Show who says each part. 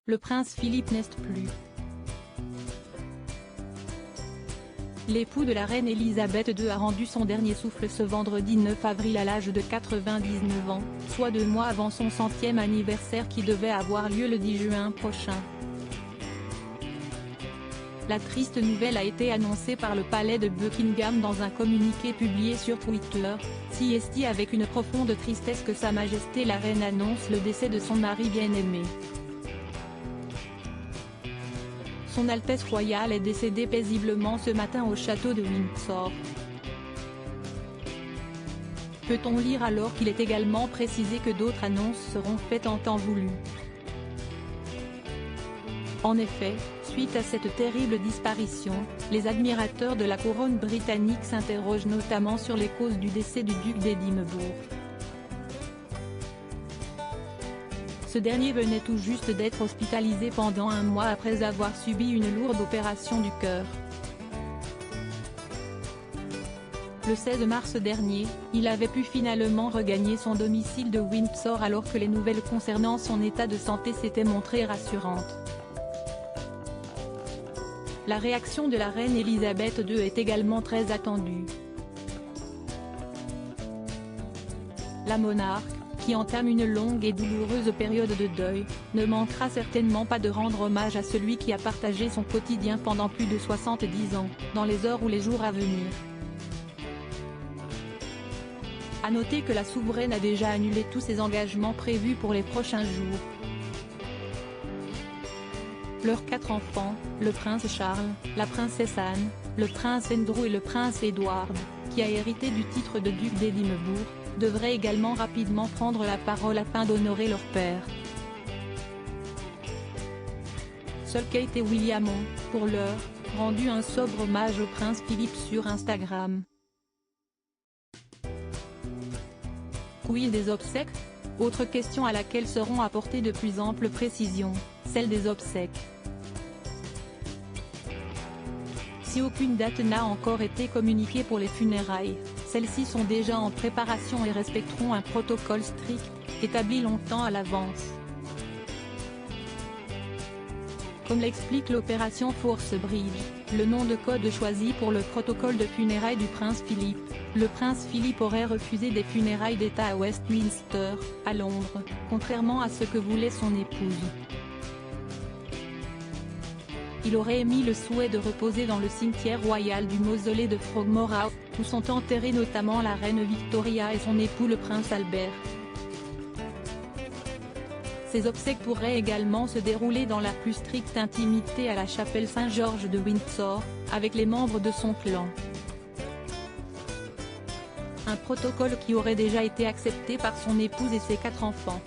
Speaker 1: Le prince Philippe n'est plus. L'époux de la reine Elisabeth II a rendu son dernier souffle ce vendredi 9 avril à l'âge de 99 ans, soit 2 mois avant son 100e anniversaire qui devait avoir lieu le 10 juin prochain. La triste nouvelle a été annoncée par le palais de Buckingham dans un communiqué publié sur Twitter. C'est avec une profonde tristesse que Sa Majesté la Reine annonce le décès de son mari bien-aimé. Son Altesse royale est décédée paisiblement ce matin au château de Windsor. Peut-on lire alors qu'il est également précisé que d'autres annonces seront faites en temps voulu. En effet, suite à cette terrible disparition, les admirateurs de la couronne britannique s'interrogent notamment sur les causes du décès du duc d'Édimbourg. Ce dernier venait tout juste d'être hospitalisé pendant 1 mois après avoir subi une lourde opération du cœur. Le 16 mars dernier, il avait pu finalement regagner son domicile de Windsor alors que les nouvelles concernant son état de santé s'étaient montrées rassurantes. La réaction de la reine Elisabeth II est également très attendue. La monarque, qui entame une longue et douloureuse période de deuil, ne manquera certainement pas de rendre hommage à celui qui a partagé son quotidien pendant plus de 70 ans, dans les heures ou les jours à venir. À noter que la souveraine a déjà annulé tous ses engagements prévus pour les prochains jours. Leurs 4 enfants, le prince Charles, la princesse Anne, le prince Andrew et le prince Edward, qui a hérité du titre de duc d'Édimbourg, devraient également rapidement prendre la parole afin d'honorer leur père. Seuls Kate et William ont, pour l'heure, rendu un sobre hommage au prince Philippe sur Instagram. Quid des obsèques? Autre question à laquelle seront apportées de plus amples précisions, celle des obsèques. Si aucune date n'a encore été communiquée pour les funérailles, celles-ci sont déjà en préparation et respecteront un protocole strict, établi longtemps à l'avance. Comme l'explique l'opération Force Bridge, le nom de code choisi pour le protocole de funérailles du prince Philippe, le prince Philippe aurait refusé des funérailles d'État à Westminster, à Londres, contrairement à ce que voulait son épouse. Il aurait émis le souhait de reposer dans le cimetière royal du mausolée de Frogmore House, où sont enterrés notamment la reine Victoria et son époux le prince Albert. Ces obsèques pourraient également se dérouler dans la plus stricte intimité à la chapelle Saint-Georges de Windsor, avec les membres de son clan. Un protocole qui aurait déjà été accepté par son épouse et ses 4 enfants.